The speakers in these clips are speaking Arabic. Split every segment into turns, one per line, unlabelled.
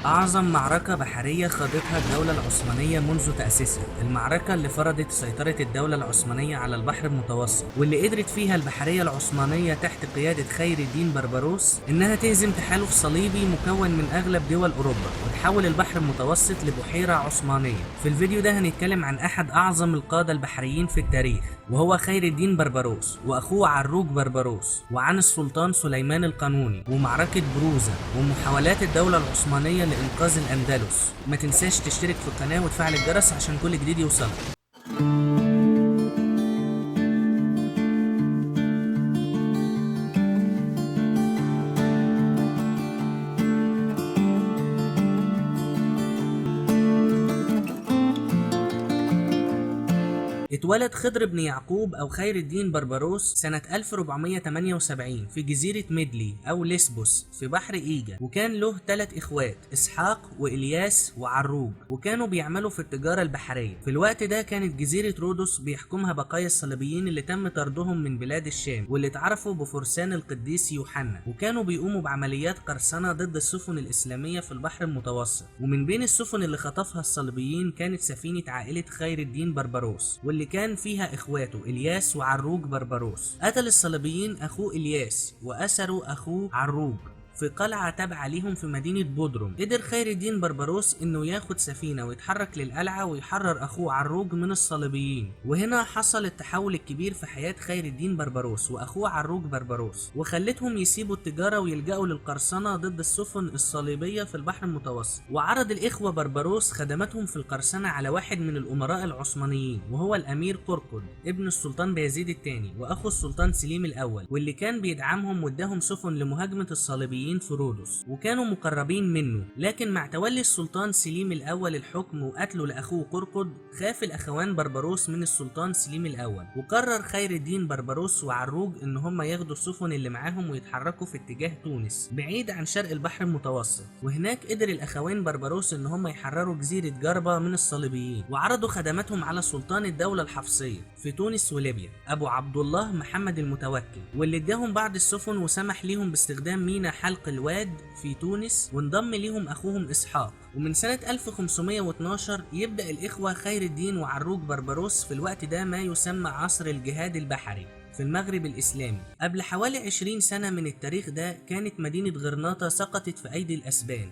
أعظم معركة بحرية خاضتها الدولة العثمانية منذ تأسيسها، المعركة اللي فرضت سيطرة الدولة العثمانية على البحر المتوسط، واللي قدرت فيها البحرية العثمانية تحت قيادة خير الدين بربروس إنها تهزم تحالف صليبي مكون من أغلب دول أوروبا، وتحول البحر المتوسط لبحيرة عثمانية. في الفيديو ده هنتكلم عن أحد أعظم القادة البحريين في التاريخ، وهو خير الدين بربروس وأخوه عروج بربروس، وعن السلطان سليمان القانوني ومعركة بروزة ومحاولات الدولة العثمانية لإنقاذ الأندلس. ما تنساش تشترك في القناة وتفعل الجرس عشان كل جديد يوصلك. اتولد خضر بن يعقوب أو خير الدين بربروس سنة 1478 في جزيرة ميدلي أو ليسبوس في بحر إيجا، وكان له 3 إخوات، إسحاق وإلياس وعروج، وكانوا بيعملوا في التجارة البحرية. في الوقت ده كانت جزيرة رودوس بيحكمها بقايا الصليبيين اللي تم طردهم من بلاد الشام، واللي اتعرفوا بفرسان القديس يوحنا، وكانوا بيقوموا بعمليات قرصنة ضد السفن الإسلامية في البحر المتوسط. ومن بين السفن اللي خطفها الصليبيين كانت سفينة عائلة خير الدين بربروس، واللي كان فيها اخواته الياس وعروج بربروس. قتل الصليبيين اخوه الياس واسروا اخوه عروج في قلعة تابعة ليهم في مدينة بودروم. قدر خير الدين بربروس انه ياخد سفينة ويتحرك للقلعة ويحرر اخوه عروج من الصليبيين، وهنا حصل التحول الكبير في حياة خير الدين بربروس واخوه عروج بربروس، وخلتهم يسيبوا التجارة ويلجأوا للقرصنة ضد السفن الصليبية في البحر المتوسط. وعرض الاخوة بربروس خدماتهم في القرصنة على واحد من الامراء العثمانيين، وهو الامير قرقد ابن السلطان بايزيد الثاني واخو السلطان سليم الاول، واللي كان بيدعمهم واداهم سفن لمهاجمة الصليبيين في رودوس، وكانوا مقربين منه. لكن مع تولي السلطان سليم الاول الحكم وقتله لاخوه قرقد، خاف الاخوان بربروس من السلطان سليم الاول، وقرر خير الدين بربروس وعروج ان هم ياخدوا السفن اللي معاهم ويتحركوا في اتجاه تونس بعيد عن شرق البحر المتوسط. وهناك قدر الاخوين بربروس ان هم يحرروا جزيرة جربة من الصليبيين، وعرضوا خدماتهم على سلطان الدولة الحفصية في تونس وليبيا ابو عبد الله محمد المتوكل، واللي اداهم بعض السفن وسمح ليهم باستخدام ميناء حلق الواد في تونس، وانضم ليهم اخوهم اسحاق. ومن سنة 1512 يبدأ الإخوة خير الدين وعروج بربروس في الوقت ده ما يسمى عصر الجهاد البحري في المغرب الإسلامي. قبل حوالي 20 سنة من التاريخ ده كانت مدينة غرناطة سقطت في أيدي الأسبان،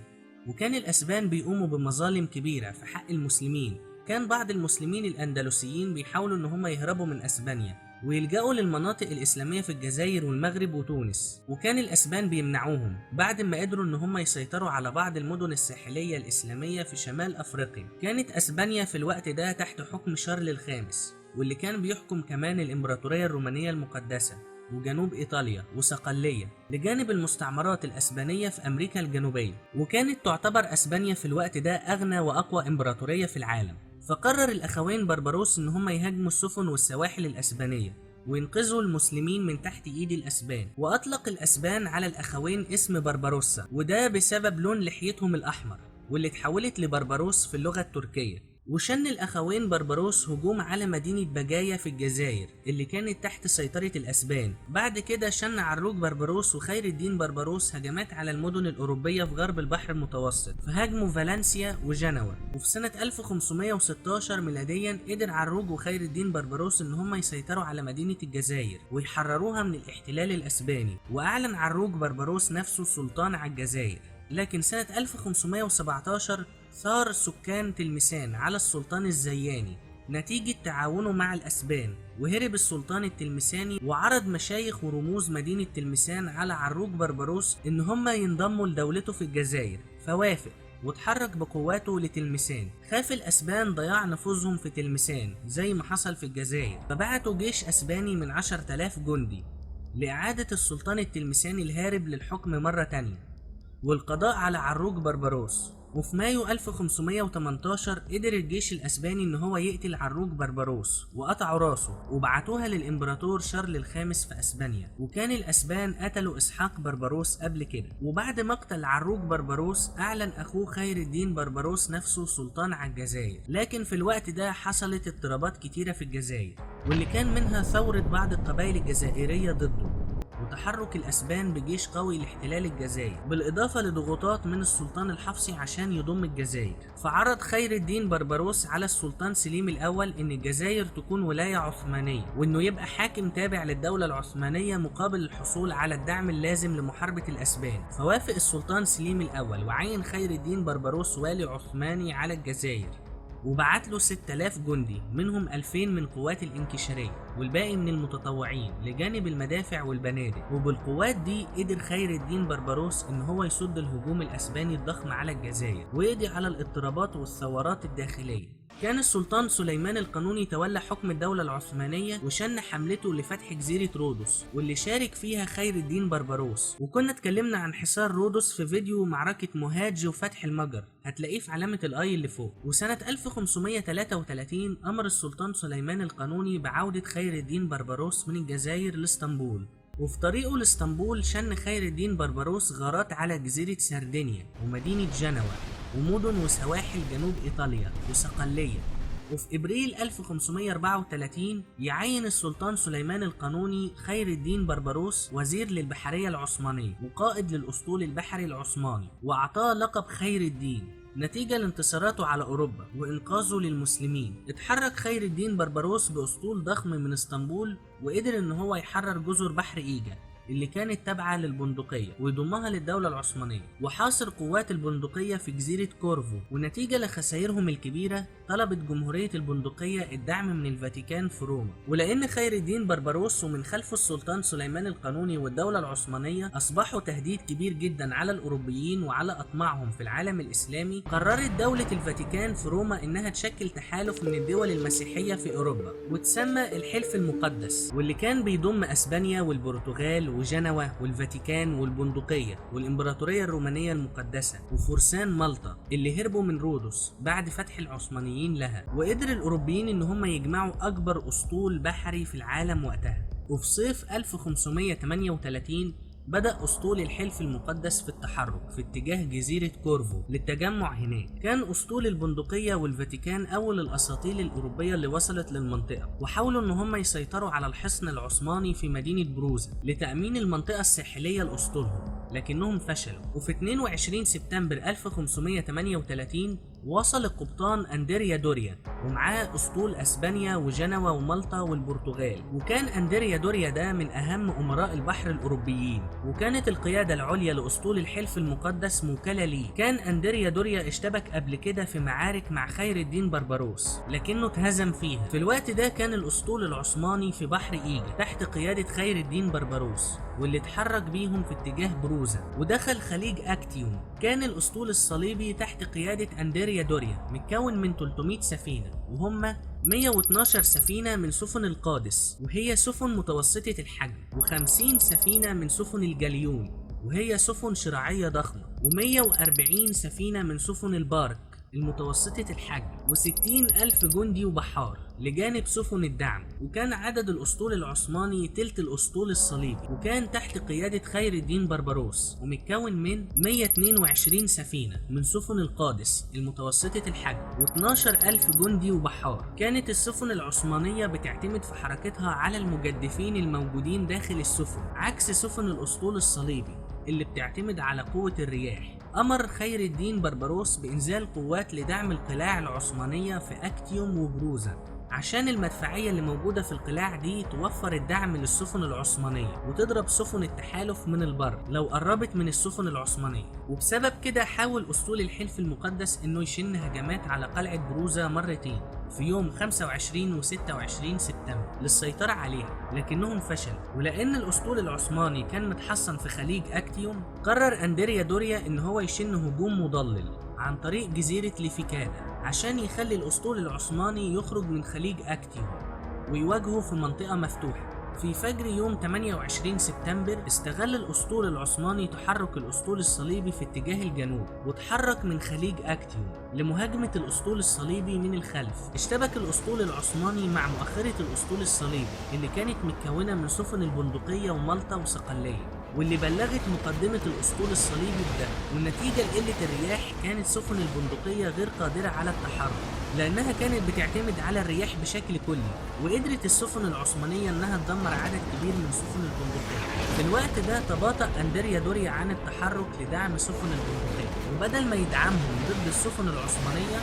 وكان الأسبان بيقوموا بمظالم كبيرة في حق المسلمين. كان بعض المسلمين الأندلسيين بيحاولوا إن هم يهربوا من أسبانيا ويلجأوا للمناطق الإسلامية في الجزائر والمغرب وتونس، وكان الأسبان بيمنعوهم بعد ما قدروا إن هم يسيطروا على بعض المدن الساحلية الإسلامية في شمال أفريقيا. كانت أسبانيا في الوقت ده تحت حكم شارل الخامس، واللي كان بيحكم كمان الإمبراطورية الرومانية المقدسة وجنوب إيطاليا وصقلية، بجانب المستعمرات الأسبانية في أمريكا الجنوبية. وكانت تعتبر أسبانيا في الوقت ده أغنى وأقوى إمبراطورية في العالم. فقرر الأخوين بربروس إن هم يهاجموا السفن والسواحل الأسبانية وينقذوا المسلمين من تحت إيد الأسبان. وأطلق الأسبان على الأخوين اسم بربروسا، وده بسبب لون لحيتهم الأحمر واللي اتحولت لبربروس في اللغة التركية. وشن الأخوين بربروس هجوم على مدينة بجاية في الجزائر اللي كانت تحت سيطرة الأسبان. بعد كده شن عروج بربروس وخير الدين بربروس هجمات على المدن الأوروبية في غرب البحر المتوسط، فهاجموا فالنسيا وجنوة. وفي سنة 1516 ميلاديا قدر عروج وخير الدين بربروس إن هم يسيطروا على مدينة الجزائر ويحرروها من الاحتلال الأسباني، وأعلن عروج بربروس نفسه سلطان على الجزائر. لكن سنة 1517 ثار سكان تلمسان على السلطان الزياني نتيجة تعاونه مع الأسبان، وهرب السلطان التلمساني وعرض مشايخ ورموز مدينة تلمسان على عروج بربروس إن هم ينضموا لدولته في الجزائر، فوافق واتحرك بقواته لتلمسان. خاف الأسبان ضياع نفوذهم في تلمسان زي ما حصل في الجزائر، فبعتوا جيش أسباني من 10,000 جندي لإعادة السلطان التلمساني الهارب للحكم مرة تانية والقضاء على عروج بربروس. وفي مايو 1518 قدر الجيش الأسباني إن هو يقتل عروج بربروس وقطعوا راسه وبعتوها للإمبراطور شارل الخامس في أسبانيا. وكان الأسبان قتلوا إسحاق بربروس قبل كده. وبعد مقتل عروج بربروس أعلن أخوه خير الدين بربروس نفسه سلطان على الجزائر. لكن في الوقت ده حصلت اضطرابات كتيرة في الجزائر، واللي كان منها ثورة بعض القبائل الجزائرية ضده، وتحرك الأسبان بجيش قوي لاحتلال الجزائر، بالإضافة لضغوطات من السلطان الحفصي عشان يضم الجزائر. فعرض خير الدين بربروس على السلطان سليم الأول إن الجزائر تكون ولاية عثمانية، وإنه يبقى حاكم تابع للدولة العثمانية مقابل الحصول على الدعم اللازم لمحاربة الأسبان. فوافق السلطان سليم الأول وعين خير الدين بربروس والي عثماني على الجزائر، وبعت له 6000 جندي، منهم 2000 من قوات الانكشارية والباقي من المتطوعين لجانب المدافع والبنادق. وبالقوات دي قدر خير الدين بربروس ان هو يصد الهجوم الاسباني الضخم على الجزائر ويقضي على الاضطرابات والثورات الداخلية. كان السلطان سليمان القانوني تولى حكم الدولة العثمانية وشن حملته لفتح جزيرة رودوس، واللي شارك فيها خير الدين بربروس. وكنا اتكلمنا عن حصار رودوس في فيديو معركة مهاج وفتح المجر، هتلاقيه في علامة الاي اللي فوق. وسنة 1533 أمر السلطان سليمان القانوني بعودة خير الدين بربروس من الجزائر لاسطنبول، وفي طريقه لاسطنبول شن خير الدين بربروس غارات على جزيرة سردينيا ومدينة جنوة ومدن وسواحل جنوب إيطاليا وصقلية. وفي إبريل 1534 يعين السلطان سليمان القانوني خير الدين بربروس وزير للبحرية العثمانية وقائد للأسطول البحري العثماني، وأعطاه لقب خير الدين نتيجة لانتصاراته على أوروبا وإنقاذه للمسلمين. اتحرك خير الدين بربروس بأسطول ضخم من اسطنبول، وقدر إن هو يحرر جزر بحر إيجا اللي كانت تابعة للبندقية ويضمها للدولة العثمانية، وحاصر قوات البندقية في جزيرة كورفو. ونتيجة لخسائرهم الكبيرة طلبت جمهورية البندقية الدعم من الفاتيكان في روما. ولأن خير الدين بربروس ومن خلفه السلطان سليمان القانوني والدولة العثمانية أصبحوا تهديد كبير جدا على الأوروبيين وعلى أطماعهم في العالم الإسلامي، قررت دولة الفاتيكان في روما إنها تشكل تحالف من الدول المسيحية في أوروبا وتسمى الحلف المقدس، واللي كان بيضم أسبانيا والبرتغال وجنوة والفاتيكان والبندقية والإمبراطورية الرومانية المقدسة وفرسان مالطا اللي هربوا من رودوس بعد فتح العثمانيين لها. وقدر الأوروبيين إن هم يجمعوا أكبر أسطول بحري في العالم وقتها. وفي صيف 1538 بدأ أسطول الحلف المقدس في التحرك في اتجاه جزيرة كورفو للتجمع هناك. كان أسطول البندقية والفاتيكان أول الأساطيل الأوروبية اللي وصلت للمنطقة، وحاولوا إن هم يسيطروا على الحصن العثماني في مدينة بروزة لتأمين المنطقة الساحلية لأسطولهم، لكنهم فشلوا. وفي 22 سبتمبر 1538 وصل القبطان أندريا دوريا ومعاه أسطول أسبانيا وجنوة ومالطا والبرتغال. وكان أندريا دوريا ده من أهم أمراء البحر الأوروبيين، وكانت القيادة العليا لأسطول الحلف المقدس موكلة ليه. كان أندريا دوريا اشتبك قبل كده في معارك مع خير الدين بربروس لكنه اتهزم فيها. في الوقت ده كان الأسطول العثماني في بحر إيجا تحت قيادة خير الدين بربروس، واللي اتحرك بيهم في اتجاه بروزة ودخل خليج أكتيوم. كان الأسطول الصليبي تحت قيادة أندريا دوريا متكون من 300 سفينة، وهم 112 سفينة من سفن القادس وهي سفن متوسطة الحجم، و50 سفينة من سفن الجاليون وهي سفن شراعية ضخمة، و140 سفينة من سفن البارك المتوسطة الحجم، و60,000 جندي وبحار لجانب سفن الدعم. وكان عدد الأسطول العثماني تلت الأسطول الصليبي، وكان تحت قيادة خير الدين بربروس ومتكون من 122 سفينة من سفن القادس المتوسطة الحجم و12,000 جندي وبحار. كانت السفن العثمانية بتعتمد في حركتها على المجدفين الموجودين داخل السفن، عكس سفن الأسطول الصليبي اللي بتعتمد على قوة الرياح. أمر خير الدين بربروس بإنزال قوات لدعم القلاع العثمانية في أكتيوم وبروزة عشان المدفعية اللي موجودة في القلاع دي توفر الدعم للسفن العثمانية وتضرب سفن التحالف من البر لو قربت من السفن العثمانية. وبسبب كده حاول أسطول الحلف المقدس إنه يشن هجمات على قلعة بروزة مرتين في يوم 25 و26 سبتمبر للسيطرة عليها، لكنهم فشلوا. ولأن الأسطول العثماني كان متحصن في خليج أكتيوم، قرر أندريا دوريا إن هو يشن هجوم مضلل عن طريق جزيرة ليفيكادا عشان يخلي الأسطول العثماني يخرج من خليج أكتيوم ويواجهه في منطقة مفتوحة. في فجر يوم 28 سبتمبر استغل الأسطول العثماني تحرك الأسطول الصليبي في اتجاه الجنوب وتحرك من خليج أكتيوم لمهاجمة الأسطول الصليبي من الخلف. اشتبك الأسطول العثماني مع مؤخرة الأسطول الصليبي اللي كانت متكونة من سفن البندقية ومالطا وصقلية، واللي بلغت مقدمة الأسطول الصليبي بده، والنتيجة لقلة الرياح كانت سفن البندقية غير قادرة على التحرك لأنها كانت بتعتمد على الرياح بشكل كلي، وقدرت السفن العثمانية إنها تدمر عدد كبير من سفن البندقية. في الوقت ده تباطأ أندريا دوريا عن التحرك لدعم سفن البندقية، وبدل ما يدعمهم ضد السفن العثمانية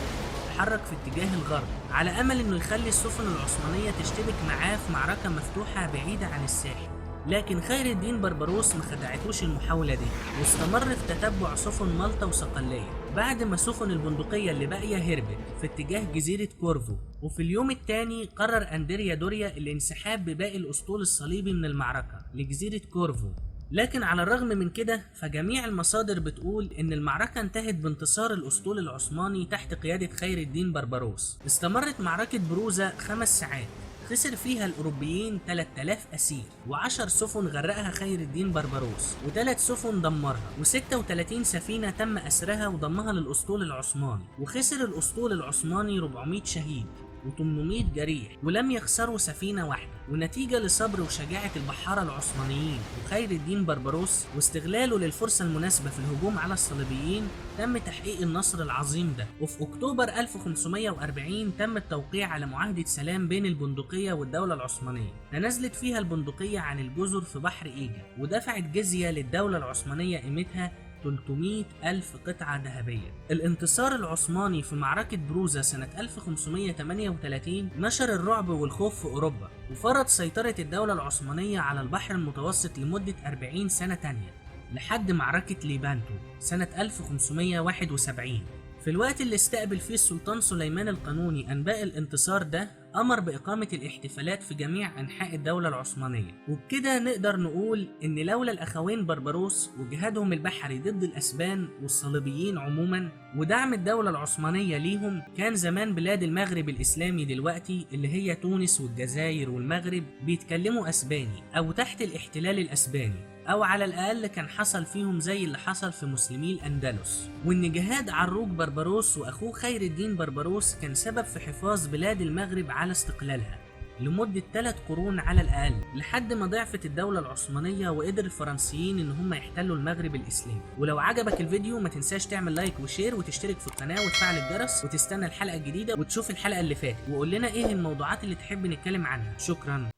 تحرك في اتجاه الغرب على أمل إنه يخلي السفن العثمانية تشتبك معاه في معركة مفتوحة بعيدة عن الساحل. لكن خير الدين بربروس ما خدعتوش المحاولة دي، واستمر في تتبع سفن مالطا وصقلية بعد ما سفن البندقية اللي باقية هربت في اتجاه جزيرة كورفو. وفي اليوم الثاني قرر أندريا دوريا الانسحاب بباقي الأسطول الصليبي من المعركة لجزيرة كورفو. لكن على الرغم من كده فجميع المصادر بتقول ان المعركة انتهت بانتصار الاسطول العثماني تحت قيادة خير الدين بربروس. استمرت معركة بروزة 5 ساعات خسر فيها الأوروبيين 3000 أسير، و10 سفن غرقها خير الدين بربروس، و3 سفن دمرها، و36 سفينة تم أسرها وضمها للأسطول العثماني. وخسر الأسطول العثماني 400 شهيد و800 جريح، ولم يخسروا سفينة واحدة. ونتيجة لصبر وشجاعة البحارة العثمانيين وخير الدين بربروس واستغلاله للفرصة المناسبة في الهجوم على الصليبيين تم تحقيق النصر العظيم ده. وفي أكتوبر 1540 تم التوقيع على معاهدة سلام بين البندقية والدولة العثمانية، تنازلت فيها البندقية عن الجزر في بحر إيجا ودفعت جزية للدولة العثمانية قيمتها 300,000 قطعة ذهبية. الانتصار العثماني في معركة بروزة سنة 1538 نشر الرعب والخوف في أوروبا، وفرض سيطرة الدولة العثمانية على البحر المتوسط لمدة 40 سنة تانية لحد معركة ليبانتو سنة 1571. في الوقت اللي استقبل فيه السلطان سليمان القانوني أنباء الانتصار ده، أمر بإقامة الاحتفالات في جميع أنحاء الدولة العثمانية. وبكده نقدر نقول إن لولا الأخوين بربروس وجهادهم البحري ضد الأسبان والصليبيين عموما ودعم الدولة العثمانية ليهم، كان زمان بلاد المغرب الإسلامي دلوقتي اللي هي تونس والجزائر والمغرب بيتكلموا أسباني أو تحت الاحتلال الأسباني، أو على الأقل كان حصل فيهم زي اللي حصل في مسلمي الأندلس. وإن جهاد عروق بربروس وأخوه خير الدين بربروس كان سبب في حفاظ بلاد المغرب على استقلالها لمدة 3 قرون على الأقل، لحد ما ضعفت الدولة العثمانية وقدر الفرنسيين إن هم يحتلوا المغرب الإسلامي. ولو عجبك الفيديو ما تنساش تعمل لايك وشير وتشترك في القناة وتفعل الجرس وتستنى الحلقة الجديدة وتشوف الحلقة اللي فاتت، وقول لنا إيه الموضوعات اللي تحب نتكلم عنها. شكرا.